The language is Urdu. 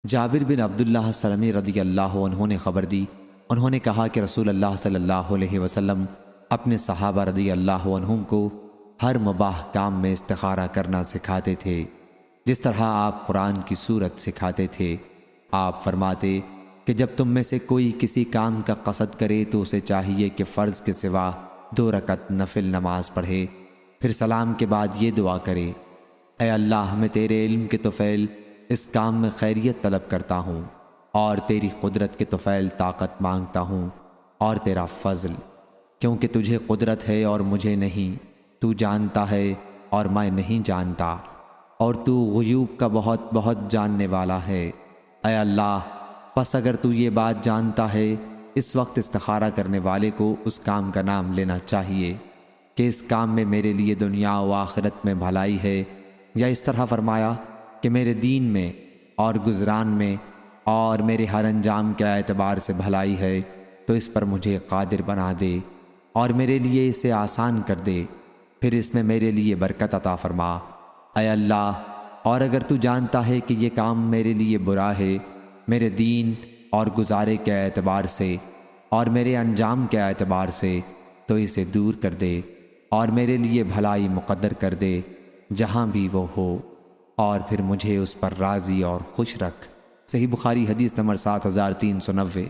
جابر بن عبداللہ سلمی رضی اللہ عنہ نے خبر دی، انہوں نے کہا کہ رسول اللہ صلی اللہ علیہ وسلم اپنے صحابہ رضی اللہ عنہم کو ہر مباح کام میں استخارہ کرنا سکھاتے تھے، جس طرح آپ قرآن کی سورت سکھاتے تھے۔ آپ فرماتے کہ جب تم میں سے کوئی کسی کام کا قصد کرے تو اسے چاہیے کہ فرض کے سوا 2 رکعت نفل نماز پڑھے، پھر سلام کے بعد یہ دعا کرے: اے اللہ، میں تیرے علم کے طفیل اس کام میں خیریت طلب کرتا ہوں، اور تیری قدرت کے طفیل طاقت مانگتا ہوں اور تیرا فضل، کیونکہ تجھے قدرت ہے اور مجھے نہیں، تو جانتا ہے اور میں نہیں جانتا، اور تو غیوب کا بہت بہت جاننے والا ہے۔ اے اللہ، پس اگر تو یہ بات جانتا ہے، اس وقت استخارہ کرنے والے کو اس کام کا نام لینا چاہیے کہ اس کام میں میرے لیے دنیا و آخرت میں بھلائی ہے، یا اس طرح فرمایا کہ میرے دین میں اور گزران میں اور میرے ہر انجام کے اعتبار سے بھلائی ہے، تو اس پر مجھے قادر بنا دے اور میرے لیے اسے آسان کر دے، پھر اس میں میرے لیے برکت عطا فرما۔ اے اللہ، اور اگر تو جانتا ہے کہ یہ کام میرے لیے برا ہے، میرے دین اور گزارے کے اعتبار سے اور میرے انجام کے اعتبار سے، تو اسے دور کر دے اور میرے لیے بھلائی مقدر کر دے جہاں بھی وہ ہو، اور پھر مجھے اس پر راضی اور خوش رکھ۔ صحیح بخاری حدیث نمبر 7390۔